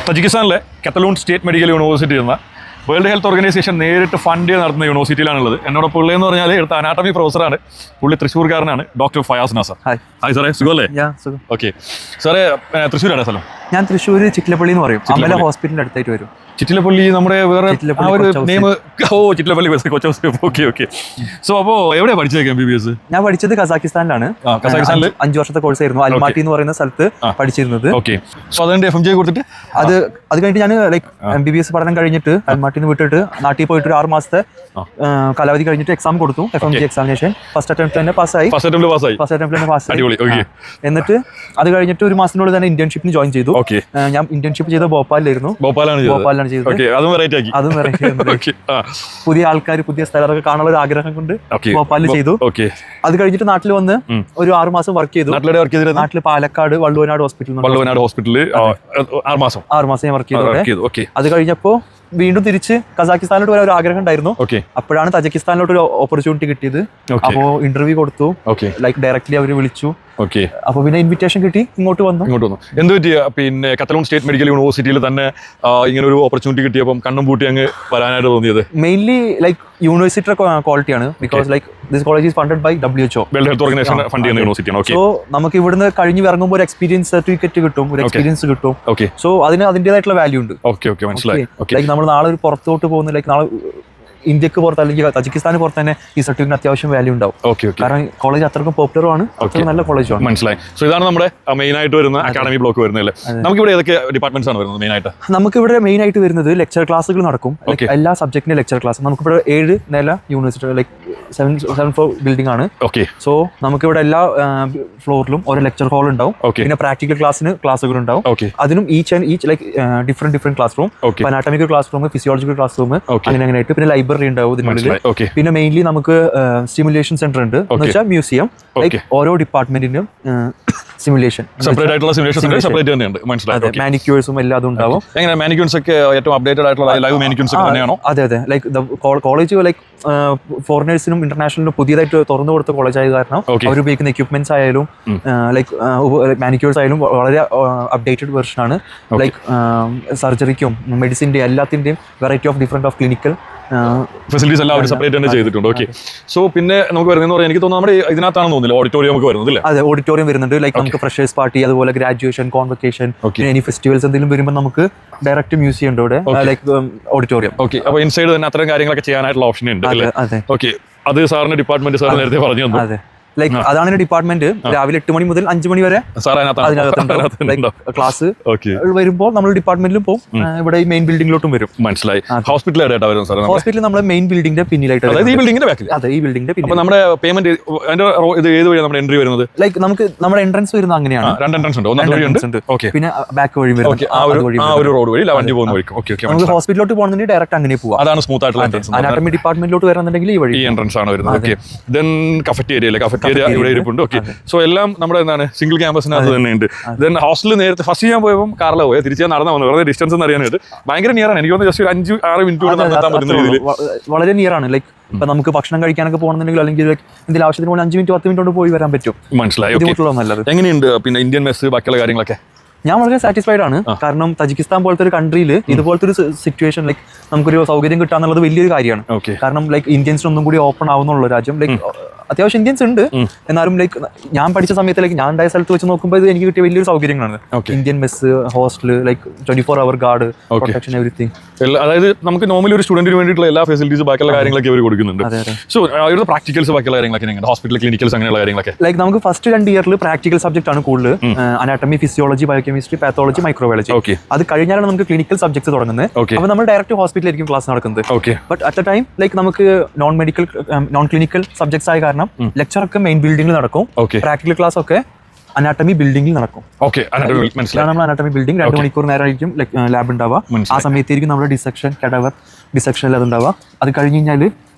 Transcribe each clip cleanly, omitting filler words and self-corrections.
തജിക്കിസ്ഥാനിലെ കത്തലൂൺ state medical university എന്ന world health organisation നേരിട്ട് fund ചെയ്ത് നടത്തുന്ന യൂണിവേഴ്സിറ്റിയിലാണുള്ളത്. എന്നോടൊപ്പം ഉള്ളതെന്ന് പറഞ്ഞാൽ എടുത്ത അനാട്ടമി പ്രൊഫസറാണ്. പുള്ളി തൃശ്ശൂർക്കാരനാണ്, ഡോക്ടർ ഫയാസ് നാസർ. ഹായ് സാറേ, സുഖമല്ലേ? ഓക്കെ സാറേ, തൃശ്ശൂരാണ് സ്ഥലം? ഞാൻ തൃശ്ശൂർ ചിറ്റിലപ്പള്ളി എന്ന് പറയും, അമല ഹോസ്പിറ്റലിന്റെ അടുത്തായിട്ട് വരും. ചിറ്റിലപ്പള്ളി നമ്മുടെ വേറെ ആ ഒരു നെയിം? ഓ, ചിറ്റിലപ്പള്ളി കൊച്ചു. Okay okay. സോ അപ്പോൾ എവിടെയാണ് പഠിച്ചത് MBBS? ഞാൻ പഠിച്ചത് കസാക്കിസ്ഥാനിലാണ്. 5 വർഷത്തെ കോഴ്സ് ആയിരുന്നു. അൽമാട്ടി എന്ന് പറയുന്ന സ്ഥലത്ത് പഠിച്ചിരുന്നത്. ഓക്കെ. സോ അതിന്റെ FMJ കൊടുത്തിട്ട് അത് കഴിഞ്ഞിട്ട് ഞാൻ MBBS പഠനം കഴിഞ്ഞിട്ട് അൽമാട്ടിന്ന് വിട്ടിട്ട് നാട്ടിൽ പോയിട്ട് ഒരു 6 മാസത്തെ കാലാവധി കഴിഞ്ഞിട്ട് എക്സാം കൊടുത്തു. FMJ എക്സാമിനേഷൻ ഫസ്റ്റ് അറ്റംപ്റ്റ് തന്നെ പാസ്സായി. എന്നിട്ട് അത് കഴിഞ്ഞിട്ട് ഒരു മാസത്തിനുള്ളിൽ തന്നെ ഇന്റേൺഷിപ്പിന് ജോയിൻ ചെയ്തു. ഞാൻ ഇന്റേൺഷിപ്പ് ചെയ്ത ഭോപ്പാലിലായിരുന്നു. ഭോപ്പാലിലാണ് ചെയ്തത്. അതും വെറൈറ്റി. പുതിയ ആൾക്കാർ, പുതിയ സ്ഥലമൊക്കെ കാണാനുള്ള ഒരു ആഗ്രഹം കൊണ്ട് ഭോപ്പാലിൽ ചെയ്തു. അത് കഴിഞ്ഞിട്ട് നാട്ടിൽ വന്ന് ഒരു 6 മാസം വർക്ക് ചെയ്തു. നാട്ടിൽ പാലക്കാട് വള്ളുവനാട് ഹോസ്പിറ്റലിൽ 6 മാസം ഞാൻ വർക്ക് ചെയ്തു. അത് കഴിഞ്ഞപ്പോ വീണ്ടും തിരിച്ച് കസാക്കിസ്ഥാനിലോട്ട് വരാൻ ഒരു ആഗ്രഹം ഉണ്ടായിരുന്നു. അപ്പോഴാണ് തജിക്കിസ്ഥാനിലോട്ട് ഒരു ഓപ്പർച്യൂണിറ്റി കിട്ടിയത്. അപ്പോ ഇന്റർവ്യൂ കൊടുത്തു. ഡയറക്ട്ലി അവര് വിളിച്ചു. അപ്പൊ പിന്നെ ഇൻവിറ്റേഷൻ കിട്ടി, ഇങ്ങോട്ട് വന്നു. എന്ത് പറ്റിയ പിന്നെ കത്തലൂൺ സ്റ്റേറ്റ് മെഡിക്കൽ യൂണിവേഴ്സിറ്റിയിൽ തന്നെ ഇങ്ങനെ ഒരു ഓപ്പർച്യൂണിറ്റി കിട്ടിയപ്പോൾ കണ്ണും പൂട്ടി അങ്ങ് വരാനായിട്ട് തോന്നിയത്? മെയിൻലി യൂണിവേഴ്സിറ്റിയുടെ ക്വാളിറ്റിയാണ്. Because this college is funded by WHO, world health organisation fund ചെയ്യുന്ന യൂണിവേഴ്സിറ്റിയാണ്. സോ നമുക്ക് ഇവിടുന്ന് കഴിഞ്ഞ് ഇറങ്ങുമ്പോൾ ഒരു എക്സ്പീരിയൻസ് സർട്ടിഫിക്കറ്റ് കിട്ടും, ഒരു എക്സ്പീരിയൻസ് കിട്ടും. സോ അതിന് അതിന്റേതായിട്ടുള്ള വാല്യൂ ഉണ്ട്. മനസ്സിലായി. നമ്മൾ നാളെ ഒരു പുറത്തോട്ട് പോകുന്ന നാളെ ഇന്ത്യക്ക് പുറത്ത് അല്ലെങ്കിൽ തജിക്കിസ്ഥാന് പുറത്ത് തന്നെ ഈ സർട്ടിഫിക്കറ്റ് അത്യാവശ്യം വാല്യൂ ഉണ്ടാവും. കാരണം കോളേജ് അത്രക്കും പോപ്പുലറുമാണ്, നല്ല കോളേജാണ്. മനസ്സിലായി. സോ ഇതാണ് നമ്മുടെ മെയിൻ ആയിട്ട് വരുന്ന അക്കാഡമി ബ്ലോക്ക് വരുന്നത്. നമുക്ക് ഇവിടെ ഏതൊക്കെ ഡിപ്പാർട്ട്മെന്റ്സ് ആണ് വരുന്നത് മെയിൻ ആയിട്ട്? നമുക്കിവിടെ മെയിൻ ആയിട്ട് വരുന്നത് ലെക്ചർ ക്ലാസ്സുകൾ നടക്കും. എല്ലാ സബ്ജക്റ്റിന്റെ ലെക്ചർ ക്ലാസ്. നമുക്കിവിടെ 7 നില യൂണിവേഴ്സിറ്റി, 7 ഫ്ലോർ ബിൽഡിംഗ് ആണ്. സോ നമുക്കിവിടെ എല്ലാ ഫ്ലോറിലും ഓരോ ലെക്ചർ ഹാൾ ഉണ്ടാവും. പിന്നെ പ്രാക്ടിക്കൽ ക്ലാസ്സുകൾ ഉണ്ടാവും. അതിനും each different class room, anatomical class room, physiological class room, അങ്ങനെ ആയിട്ട്. പിന്നെ ലൈബ്രറി ഉണ്ടാവും ഇതിനുള്ളിൽ. പിന്നെ മെയിൻലി നമുക്ക് സ്റ്റിമുലേഷൻ സെന്റർ ഉണ്ട്, എന്ന് വെച്ചാൽ മ്യൂസിയം. ഓരോ ഡിപ്പാർട്ട്മെന്റിനും സിമുലേഷൻ സെപ്പറേറ്റ് ആയിട്ടുള്ള സിമുലേഷൻ സെപ്പറേറ്റ് തന്നെയുണ്ട്. മനസ്സിലായി. മാനിക്യൂഴ്സും എല്ലാം ഉണ്ടാവും. എങ്ങനെ മാനിക്യൂർസ് ഒക്കെ ഏറ്റവും അപ്ഡേറ്റഡ് ആയിട്ടുള്ള ലൈവ് മാനിക്യൂർസ് തന്നെയാണോ? അതെ. കോളേജ് ഫോറിനേഴ്സിനും ഇന്റർനാഷണലിനും പുതിയതായിട്ട് തുറന്നു കൊടുത്ത കോളേജ് ആയത് കാരണം അവർ ഉപയോഗിക്കുന്ന എക്യുപ്മെന്റ്സ് ആയാലും മാനിക്യൂർസ് ആയാലും വളരെ അപ്ഡേറ്റഡ് വെർഷൻ ആണ്. സർജറിക്കും മെഡിസിന്റെ എല്ലാത്തിന്റെയും variety of different of clinical facilities എല്ലാം അവർ സെപ്പറേറ്റ് തന്നെ ചെയ്തിട്ടുണ്ട്. ഓക്കെ. സോ പിന്നെ നമുക്ക് വരുന്നതെന്ന് പറയാൻ എനിക്ക് തോന്നുന്നു നമ്മുടെ ഇതിനകത്താണെന്ന് തോന്നുന്നില്ല, ഓഡിറ്റോറിയം നമുക്ക് വരുന്നത്. അതെ, ഓഡിറ്റോറിയം വരുന്നുണ്ട്. നമുക്ക് ഫ്രഷേഴ്സ് പാർട്ടി, അതുപോലെ ഗ്രാജുവേഷൻ, കോൺവക്കേഷൻ, എനി ഫെസ്റ്റിവൽസ് എന്തെങ്കിലും വരുമ്പോൾ നമുക്ക് ഡയറക്റ്റ് മ്യൂസിയം ഉണ്ട് ഇവിടെ, ഓഡിറ്റോറിയം. ഓക്കെ. അപ്പോൾ ഇൻസൈഡ് തന്നെ അത്തരം കാര്യങ്ങളൊക്കെ ചെയ്യാനായിട്ടുള്ള ഓപ്ഷൻ ഉണ്ട്. ഓക്കെ. അത് സാറിന്റെ ഡിപ്പാർട്ട്മെന്റ് സാർ നേരത്തെ പറഞ്ഞു തന്നു. അതാണ് ഡിപ്പാർട്ട്മെന്റ്. രാവിലെ 8 മണി മുതൽ 5 മണി വരെ ക്ലാസ് വരുമ്പോൾ നമ്മൾ ഡിപ്പാർട്ട്മെന്റിലും പോകും. ഇവിടെ മെയിൻ ബിൽഡിംഗിലോട്ടും വരും. മനസ്സിലായി. ഹോസ്പിറ്റൽ നമ്മുടെ മെയിൻ ബിൽഡിംഗിന്റെ പിന്നിലായിട്ട്. ഈ ബിൽഡിംഗിന്റെ ബാക്കിൽ. അതെ, ഈ ബിൽഡിംഗിന്റെ പിന്നിൽ. നമ്മുടെ പേയ്മെന്റ് ഇത് ഏത് വഴി നമ്മുടെ എൻട്രി വരുന്നത്? നമുക്ക് നമ്മുടെ എൻട്രൻസ് വരുന്നത് അങ്ങനെയാണ്. 2 എൻട്രൻസ് ഉണ്ട്. ഒന്ന് പിന്നെ ബാക്ക് വഴി വരും. ഒരു റോഡ് വഴി വണ്ടി പോകുന്ന വഴി. നമുക്ക് ഹോസ്പിറ്റലിലോട്ട് പോകുന്നുണ്ടെങ്കിൽ ഡയറക്റ്റ് അങ്ങനെ പോവാം. അതാണ് സ്മൂത്ത് ആയിട്ടുള്ള എൻട്രൻസ്. അനാട്ടമി ഡിപ്പാർട്ട്മെന്റിലോട്ട് വരാന്നുണ്ടെങ്കിൽ ഈ എൻട്രൻസ് ആണ് വരുന്നത്. ഓക്കെ. ദെൻ കഫറ്റേരിയ ഇവിടെ ഇരിപ്പുണ്ട്. ഓക്കെ. സോ എല്ലാം നമ്മുടെ എന്താണ് സിംഗിൾ ക്യാമ്പസിനകത്ത് തന്നെ ഉണ്ട്. ദെൻ ഹോസ്റ്റലിൽ നേരത്തെ ഫസ്റ്റ് ഞാൻ പോയപ്പോൾ കാറിൽ പോയി, തിരിച്ച് ഞാൻ നടന്നു വന്നു. വെറുതെ ഡിസ്റ്റൻസ് എന്ന് അറിയാനായിട്ട് ഭയങ്കര നിയർ ആണ്. എനിക്ക് തോന്നുന്നു ജസ്റ്റ് ഒരു 5-6 മിനിറ്റ് നടത്താൻ പറ്റുന്ന രീതിയിൽ വളരെ നിയർ ആണ്. ഇപ്പൊ നമുക്ക് ഭക്ഷണം കഴിക്കാനൊക്കെ പോകണമെന്നുണ്ടെങ്കിൽ അല്ലെങ്കിൽ എന്തെങ്കിലും ആവശ്യത്തിന് 5 മിനിറ്റ് 10 മിനിറ്റ് കൊണ്ട് പോയി വരാൻ പറ്റും. മനസ്സിലായി. എങ്ങനെയുണ്ട് പിന്നെ ഇന്ത്യൻ മെസ്സ് ബാക്കിയുള്ള കാര്യങ്ങളൊക്കെ? ഞാൻ വളരെ സാറ്റിസ്ഫൈഡ് ആണ്. കാരണം തജിക്കിസ്ഥാൻ പോലത്തെ ഒരു കൺട്രിയിൽ ഇതുപോലത്തെ ഒരു സിറ്റുവേഷൻ നമുക്കൊരു സൗകര്യം കിട്ടാന്നുള്ളത് വലിയൊരു കാര്യമാണ്. കാരണം ഇന്ത്യൻസിനൊന്നും കൂടി ഓപ്പൺ ആവുന്നുള്ള രാജ്യം. അത്യാവശ്യം ഇന്ത്യൻസ് ഉണ്ട്, എന്നാലും ഞാൻ പഠിച്ച സമയത്ത് ഞാൻ ഉണ്ടായ സ്ഥലത്ത് വെച്ച് നോക്കുമ്പോൾ ഇത് എനിക്ക് കിട്ടിയ വലിയൊരു സൗകര്യങ്ങളാണ്. Indian mess, hostel, 24 hour guard, protection, everything. അതായത് നമുക്ക് നോർമലി ഒരു സ്റ്റുഡന്റിന് വേണ്ടിയിട്ടുള്ള എല്ലാ ഫെസിലിറ്റീസ് ബാക്കിയുള്ള കാര്യങ്ങളൊക്കെ അവർ കൊടുക്കുന്നുണ്ട്. സോ അവരുടെ പ്രാക്ടിക്കൽസ് ബാക്കിയുള്ള കാര്യങ്ങളൊക്കെ ഹോസ്പിറ്റൽ ക്ലിനിക്കൽസ് അങ്ങനെയുള്ള കാര്യങ്ങളൊക്കെ നമുക്ക് ഫസ്റ്റ് 2 ഇയറിൽ പ്രാക്ടിക്കൽ സബ്ജക്ട് ആണ് കൂടുതൽ. Anatomy, physiology, biochemistry, pathology, microbiology. അത് കഴിഞ്ഞാലാണ് നമുക്ക് ക്ലിനിക്കൽ സബ്ജക്ട്സ് തുടങ്ങുന്നത്. അപ്പോൾ നമ്മൾ ഡയറക്റ്റ് ഹോസ്പിറ്റലിലായിരിക്കും ക്ലാസ് നടക്കുന്നത്. ബട്ട് അറ്റ് എ ടൈം നമുക്ക് നോൺ ക്ലിനിക്കൽ സബ്ജക്ട്സ് ആയ കാരണം ലെക്ചർ ഒക്കെ മെയിൻ ബിൽഡിംഗിൽ നടക്കും. പ്രാക്ടിക്കൽ ക്ലാസ് ഒക്കെ അനാട്ടമി ബിൽഡിംഗിൽ നടക്കും. നമ്മൾ അനാട്ടമി ബിൽഡിംഗ് 2 മണിക്കൂർ നേരമായിരിക്കും ലാബ് ഉണ്ടാവുക. ആ സമയത്തായിരിക്കും നമ്മുടെ ഡിസെക്ഷൻ, കഡവർ ഡിസെക്ഷൻ അത് ഉണ്ടാവുക. അത് കഴിഞ്ഞ് കഴിഞ്ഞാൽ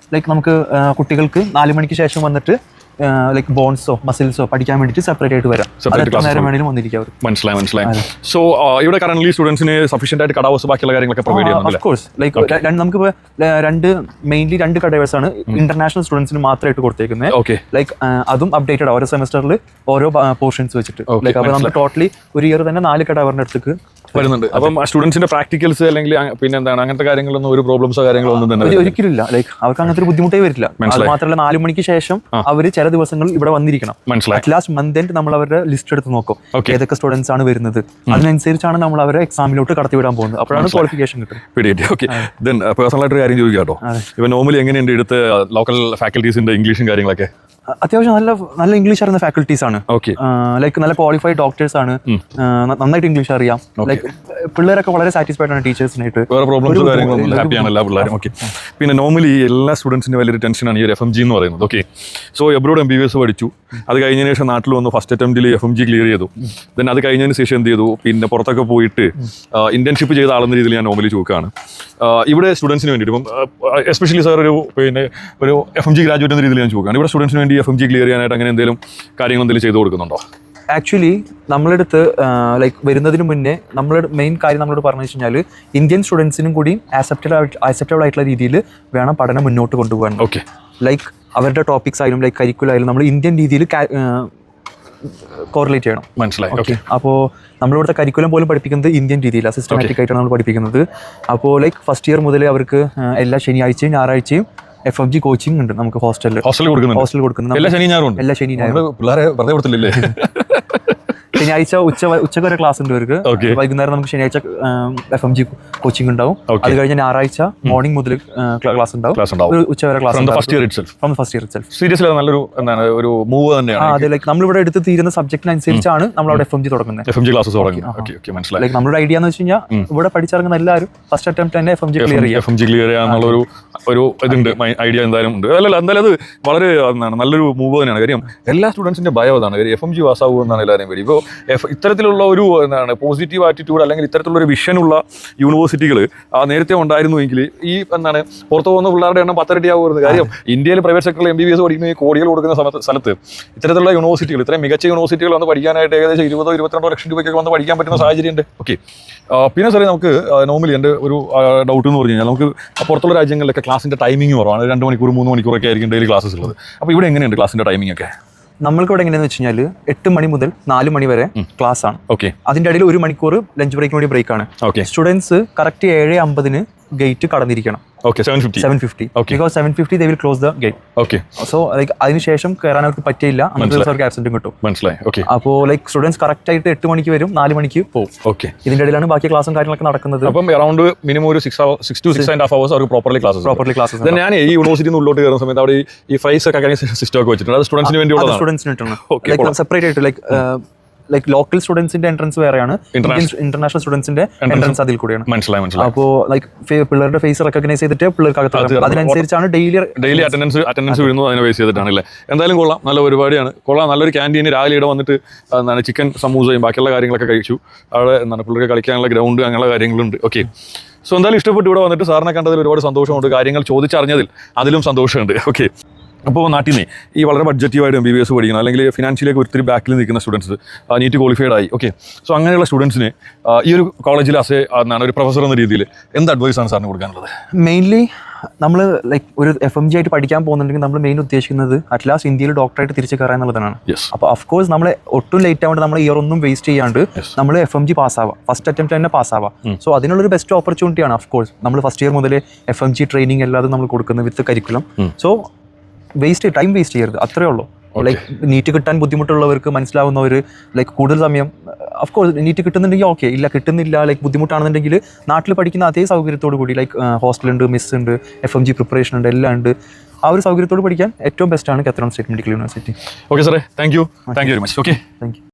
നമുക്ക് കുട്ടികൾക്ക് 4 മണിക്ക് ശേഷം വന്നിട്ട് ബോൺസോ മസിൽസോ പഠിക്കാൻ വേണ്ടിയിട്ട് സെപ്പറേറ്റ് ആയിട്ട് വരാം. നേരം വേണമെങ്കിലും വന്നിരിക്കാം. മനസ്സിലായി. സോ ഇവിടെ കറന്റ് സ്റ്റുഡൻസിന് സഫീഷ്യന്റ് ആയിട്ട് കടവേഴ്സ് ബാക്കിയുള്ള കാര്യങ്ങളൊക്കെ പ്രൊവൈഡ് ചെയ്യുന്നുണ്ട്. ഓഫ് കോഴ്സ് നമുക്കിപ്പോൾ മെയിൻലി 2 കടവേഴ്സ് ആണ് ഇന്റർനാഷണൽ സ്റ്റുഡൻസിന് മാത്രമായിട്ട് കൊടുത്തേക്കുന്നത്. അതും അപ്ഡേറ്റഡ് ഓരോ സെമസ്റ്ററിൽ ഓരോ പോർഷൻസ് വെച്ചിട്ട്. അപ്പോൾ നമുക്ക് ടോട്ടലി ഒരു ഇയർ തന്നെ 4 കടവറിന്റെ അടുത്തേക്ക് വരുന്നുണ്ട്. അപ്പം സ്റ്റുഡൻസിന്റെ പ്രാക്ടിക്കൽസ് അല്ലെങ്കിൽ പിന്നെ എന്താണ് അങ്ങനത്തെ കാര്യങ്ങളൊന്നും ഒരു പ്രോബ്ലംസോ കാര്യങ്ങളോ ഒന്നും തന്നെ ഒരിക്കലും ഇല്ല. ലൈക്ക് അവർക്ക് അങ്ങനത്തെ ഒരു ബുദ്ധിമുട്ടേ വരില്ല. അത് മാത്രമല്ല 4 മണിക്ക് ശേഷം അവർ ചില ദിവസങ്ങളിൽ ഇവിടെ വന്നിരിക്കണം. മനസ്സിലായി. ലാസ്റ്റ് മന്ത് എൻഡ് നമ്മൾ അവരുടെ ലിസ്റ്റ് എടുത്ത് നോക്കും, ഏതൊക്കെ സ്റ്റുഡൻസ് ആണ് വരുന്നത്, അതിനനുസരിച്ചാണ് നമ്മൾ അവരെ എക്സാമിലോട്ട് കടത്തിവിടാൻ പോകുന്നത്. അപ്പോഴാണ് ക്വാളിഫിക്കേഷൻ കിട്ടുന്നത്. പിടികിട്ടി. ഓക്കെ, ദെൻ പേഴ്സണൽ ആയിട്ട് കാര്യം ചോദിക്കാം കേട്ടോ. ഇപ്പൊ നോർമലി എങ്ങനെയുണ്ട് ഇവിടുത്തെ ലോക്കൽ ഫാക്കൽറ്റീസിന്റെ ഇംഗ്ലീഷും കാര്യങ്ങളൊക്കെ? അത്യാവശ്യം നല്ല ഇംഗ്ലീഷ് അറിയുന്ന ഫാക്കൽറ്റീസ് ആണ്. ലൈക്ക് നല്ല ക്വാളിഫൈഡ് ഡോക്ടേഴ്സ് ആണ്, നന്നായിട്ട് ഇംഗ്ലീഷ് അറിയാം. ലൈക്ക് പിള്ളേരൊക്കെ വളരെ സാറ്റിസ്ഫൈഡ് ആണ് ടീച്ചേഴ്സിനായിട്ട്. വേറെ പ്രോബ്ലംസ് കാര്യങ്ങളൊന്നും ഹാപ്പിയാണ് എല്ലാ പിള്ളേരും. ഓക്കെ, പിന്നെ നോർമലി എല്ലാ സ്റ്റുഡൻസിന്റെ വലിയൊരു ടെൻഷനാണ് ഈ ഒരു FMG എന്ന് പറയുന്നത്. ഓക്കെ, സോ എബ്രോഡ് MBBS പഠിച്ചു, അത് കഴിഞ്ഞതിന് ശേഷം നാട്ടിൽ വന്ന് ഫസ്റ്റ് അറ്റംപ്റ്റിൽ FMG ക്ലിയർ ചെയ്തു. ദെൻ അത് കഴിഞ്ഞതിന് ശേഷം എന്ത് ചെയ്തു, പിന്നെ പുറത്തൊക്കെ പോയിട്ട് ഇന്റേൺഷിപ്പ് ചെയ്ത ആളെന്ന രീതിയിൽ ഞാൻ നോർമലി ചോദിക്കുകയാണ്. ഇവിടെ സ്റ്റുഡൻസിന് വേണ്ടിയിട്ട് ഇപ്പം എസ്പെഷ്യലി സാർ ഒരു FMG ഗ്രാജുവേറ്റ് എന്ന രീതിയിൽ ഞാൻ ചോദിക്കുകയാണ്. ഇവിടെ സ്റ്റുഡൻസിന് വേണ്ടി FMG ക്ലിയർ ചെയ്യാനായിട്ട് അങ്ങനെ എന്തെങ്കിലും കാര്യങ്ങൾ എന്തെങ്കിലും ചെയ്തു കൊടുക്കുന്നുണ്ടോ? ആക്ച്വലി നമ്മളെടുത്ത് ലൈക്ക് വരുന്നതിന് മുന്നേ നമ്മളുടെ മെയിൻ കാര്യം നമ്മളോട് പറഞ്ഞു വെച്ച് കഴിഞ്ഞാൽ ഇന്ത്യൻ സ്റ്റുഡൻസിനും കൂടി ആക്സെപ്റ്റബിൾ ആയിട്ടുള്ള രീതിയിൽ വേണം പഠനം മുന്നോട്ട് കൊണ്ടുപോകാൻ. ഓക്കെ, ലൈക്ക് അവരുടെ ടോപ്പിക്സ് ആയാലും ലൈക്ക് കരിക്കുലം ആയാലും നമ്മൾ ഇന്ത്യൻ രീതിയിൽ കോറിലേറ്റ് ചെയ്യണം. മനസ്സിലായി. ഓക്കെ, അപ്പോൾ നമ്മളിവിടുത്തെ കരിക്കുലം പോലും പഠിപ്പിക്കുന്നത് ഇന്ത്യൻ രീതിയിലാണ്, സിസ്റ്റമാറ്റിക് ആയിട്ടാണ് നമ്മൾ പഠിപ്പിക്കുന്നത്. അപ്പോൾ ലൈക്ക് ഫസ്റ്റ് ഇയർ മുതൽ അവർക്ക് എല്ലാ ശനിയാഴ്ചയും ഞായറാഴ്ചയും FMG കോച്ചിങ് ഉണ്ട് നമുക്ക് ഹോസ്റ്റലിൽ കൊടുക്കുന്നത്. എല്ലാ ശനി ഞായറും പിള്ളേരെ വെറുതെ കൊടുത്തില്ലേ? ശനിയാഴ്ച ഉച്ചക്ക് വരെ ക്ലാസ് ഉണ്ട് അവർക്ക്. വൈകുന്നേരം നമുക്ക് ശനിയാഴ്ച FMG കോച്ചിങ് ഉണ്ടാവും. അത് കഴിഞ്ഞ ഞായറാഴ്ച മോർണിംഗ് മുതൽ ക്ലാസ് ഉണ്ടാവും. ഉച്ചവരെ class first year itself. Seriously നല്ലൊരു എന്താണ് ഒരു മൂവ് തന്നെയാണ്. അതെ, ലൈക്ക് നമ്മളിവിടെ എടുത്ത് തീരുന്ന സബ്ജക്റ്റിനനുസരിച്ചാണ് നമ്മളവിടെ FMG തുടങ്ങുന്നത്. FMG ക്ലാസ്സസ് തുടങ്ങി. ഓക്കെ, മനസ്സിലായി. ലൈക്ക് നമ്മുടെ ഐഡിയ എന്ന് വെച്ച് കഴിഞ്ഞാൽ ഇവിടെ പഠിച്ചിറങ്ങുന്ന എല്ലാവരും ഫസ്റ്റ് അറ്റംപ്റ്റ് തന്നെ FMG ക്ലിയർ ചെയ്യാന്നുള്ള ഒരു ഇതുണ്ട്, ഐഡിയ എന്തായാലും ഉണ്ട്. അല്ലല്ല, എന്തായാലും അത് വളരെ നല്ലൊരു മൂവ് തന്നെയാണ്. കാര്യം എല്ലാ സ്റ്റുഡൻസിന്റെ ഭയം അതാണ്. കാര്യം FMG പാസ്സാകുമെന്നാണ് എല്ലാവരും പേര്. ഇപ്പോൾ ഇത്തരത്തിലുള്ള ഒരു പോസിറ്റീവ് ആറ്റിറ്റ്യൂഡ് അല്ലെങ്കിൽ ഇത്തരത്തിലുള്ള ഒരു വിഷനുള്ള യൂണിവേഴ്സിറ്റികൾ നേരത്തെ ഉണ്ടായിരുന്നുവെങ്കിൽ ഈ പുറത്തു പോകുന്ന പിള്ളേരുടെ എണ്ണം 10 ഇരട്ടിയാവുന്നത്. കാര്യം ഇന്ത്യയിൽ പ്രൈവറ്റ് സെക്ടറിൽ MBBS പഠിക്കുന്ന ഈ കോടികൾ കൊടുക്കുന്ന സ്ഥലത്ത് ഇത്തരത്തിലുള്ള യൂണിവേഴ്സിറ്റികൾ, ഇത്രയും മികച്ച യൂണിവേഴ്സിറ്റികൾ വന്ന് പഠിക്കാനായിട്ട് ഏകദേശം 20-22 ലക്ഷം രൂപയ്ക്കൊക്കെ വന്ന് പഠിക്കാൻ പറ്റുന്ന സാഹചര്യമുണ്ട്. ഓക്കെ, പിന്നെ സാറേ നമുക്ക് നോർമലി എൻ്റെ ഒരു ഡൗട്ട് എന്ന് പറഞ്ഞു കഴിഞ്ഞാൽ നമുക്ക് പുറത്തുള്ള രാജ്യങ്ങളിലൊക്കെ ക്ലാസിൻ്റെ ടൈമിംഗ് കുറവാണ്. 2 മണിക്കൂർ 3 മണിക്കൂറൊക്കെ ആയിരിക്കും ഡെയിലി ക്ലാസ്സസ് ഉള്ളത്. അപ്പോൾ ഇവിടെ എങ്ങനെയുണ്ട് ക്ലാസിൻ്റെ ടൈമിംഗ് ഒക്കെ? നമ്മൾക്ക് ഇവിടെ എങ്ങനെയാണെന്ന് വെച്ച് കഴിഞ്ഞാൽ 8 മണി മുതൽ 4 മണി വരെ ക്ലാസ് ആണ്. ഓക്കെ, അതിന്റെ ഇടയിൽ 1 മണിക്കൂർ ലഞ്ച് ബ്രേക്കിന് വേണ്ടി ബ്രേക്ക് ആണ്. സ്റ്റുഡൻസ് കറക്റ്റ് 7:50 ഗേറ്റ് കടന്നിരിക്കണം. Okay, 7:50. Okay. Because 7:50 they will close the gate. Okay. So like അതിനുശേഷം കയറാൻ അവർക്ക് പറ്റിയില്ല, അവർക്ക് ആബ്സെന്റും കിട്ടും. മനസ്സിലായി. ഓക്കെ, അപ്പോൾ ലൈക്ക് സ്റ്റുഡൻസ് കറക്റ്റ് ആയിട്ട് 8 മണിക്ക് വരും, 4 മണിക്ക് പോകും. ഓക്കെ, ഇതിന്റെ ഇടയിലാണ് ബാക്കി ക്ലാസും കാര്യങ്ങളൊക്കെ നടക്കുന്നത്. അപ്പം അറൗണ്ട് മിനിമം ഒരു 6 to 6.5 hours അവർക്ക് പ്രോപ്പർലി ക്ലാസ്സസ്. ഞാൻ ഈ യൂണിവേഴ്സിറ്റിയിൽ നിന്ന് ഉള്ളോട്ട് കയറുന്ന സമയത്ത് അവിടെ ഈ ഫ്രൈസ് ഒക്കെ സിസ്റ്റം ഒക്കെ വെച്ചിട്ടുണ്ട്. അത് സ്റ്റുഡൻസിന് വേണ്ടിയുള്ളതാണ്. സ്റ്റുഡൻസിന് സെപ്പറേറ്റ് ആയിട്ട് ലൈക്ക് ലോക്കൽ സ്റ്റുഡൻസിന്റെ എൻട്രൻസ് വേറെയാണ്, ഇന്റർനാഷണൽ സ്റ്റുഡൻസിന്റെ എൻട്രൻസ് അതിൽ കൂടിയാണ്. മനസ്സിലായി. അപ്പോൾ ലൈക്ക് പിള്ളേരുടെ ഫേസ് റെക്കഗ്നൈസ് ചെയ്തിട്ട് പിള്ളേർക്ക് അതിനനുസരിച്ചാണ് ഡെയിലി അറ്റൻഡൻസ് വരുന്നത്. അതിനെ ബേസ് ചെയ്തിട്ടാണല്ലേ. എന്തായാലും കൊള്ളാം, നല്ല പരിപാടിയാണ്. കൊള്ളാം, നല്ലൊരു ക്യാൻറ്റീന് രാവിലെ ഇവിടെ വന്നിട്ട് ചിക്കൻ സമൂസയും ബാക്കിയുള്ള കാര്യങ്ങളൊക്കെ കഴിച്ചു. അവിടെ പിള്ളേർക്ക് കളിക്കാനുള്ള ഗ്രൗണ്ട് അങ്ങനെയുള്ള കാര്യങ്ങളുണ്ട്. ഓക്കെ, സോ എന്തായാലും ഇഷ്ടപ്പെട്ട് ഇവിടെ വന്നിട്ട് സാറിനെ കണ്ടതിൽ ഒരുപാട് സന്തോഷമുണ്ട്. കാര്യങ്ങൾ ചോദിച്ചറിഞ്ഞതിൽ അതിലും സന്തോഷമുണ്ട്. ഓക്കെ, അപ്പോൾ നാട്ടിൽ നിന്ന് ഈ വളരെ ബഡ്ജറ്റീവായിട്ട് MBBS പഠിക്കണം അല്ലെങ്കിൽ ഫിനാൻഷ്യലിയൊക്കെ ഒത്തിരി ബാക്കിൽ നിൽക്കുന്ന സ്റ്റുഡൻസ് നീറ്റ് ക്വാളിഫൈഡ് ആയി. ഓക്കെ, സോ അങ്ങനെയുള്ള സ്റ്റുഡൻസിന് ഈ ഒരു കോളേജിൽ ഒരു പ്രൊഫസർ എന്ന രീതിയിൽ എന്ത് അഡ്വൈസാണ് സാറിന് കൊടുക്കാനുള്ളത്? മെയിൻലി നമ്മൾ ലൈക്ക് ഒരു FMG ആയിട്ട് പഠിക്കാൻ പോകുന്നുണ്ടെങ്കിൽ നമ്മൾ മെയിൻ ഉദ്ദേശിക്കുന്നത് അറ്റ് ലാസ്റ്റ് ഇന്ത്യയിൽ ഡോക്ടറായിട്ട് തിരിച്ചു കയറാൻ എന്നുള്ളതാണ്. അപ്പോൾ അഫ്കോഴ്സ് നമ്മൾ ഒട്ടും ലേറ്റ് ആവേണ്ട, നമ്മൾ ഇയർ ഒന്നും വേസ്റ്റ് ചെയ്യാണ്ട് നമ്മൾ FMG പാസ്സാവാം, ഫസ്റ്റ് അറ്റംപ്റ്റ് തന്നെ പാസ്സാവാം. സോ അതിനുള്ളൊരു ബെസ്റ്റ് ഓപ്പർച്യൂണിറ്റിയാണ്. അഫ്കോഴ്സ് നമ്മൾ ഫസ്റ്റ് ഇയർ മുതൽ FMG ട്രെയിനിങ് എല്ലാതും നമ്മൾ കൊടുക്കുന്നത് വിത്ത് കരിക്കുലം. സോ ടൈം വേസ്റ്റ് ചെയ്യരുത്, അത്രേ ഉള്ളൂ. ലൈക്ക് നീറ്റ് കിട്ടാൻ ബുദ്ധിമുട്ടുള്ളവർക്ക്, മനസ്സിലാവുന്നവർ ലൈക്ക് കൂടുതൽ സമയം അഫ്കോഴ്സ് നീറ്റ് കിട്ടുന്നുണ്ടെങ്കിൽ ഓക്കെ, ഇല്ല കിട്ടുന്നില്ല ലൈക്ക് ബുദ്ധിമുട്ടാണെന്നുണ്ടെങ്കിൽ നാട്ടിൽ പഠിക്കുന്ന അതേ സൗകര്യത്തോടു കൂടി ലൈക്ക് ഹോസ്റ്റലുണ്ട്, മിസ് ഉണ്ട്, FMG പ്രിപ്പറേഷൻ ഉണ്ട്, എല്ലാം ഉണ്ട്. ആ ഒരു സൗകര്യത്തോട് പഠിക്കാൻ ഏറ്റവും ബെസ്റ്റാണ് കാത്തറോൺ സ്റ്റേറ്റ് മെഡിക്കൽ യൂണിവേഴ്സിറ്റി. ഓക്കെ സാറേ, thank you very much. Okay, thank you.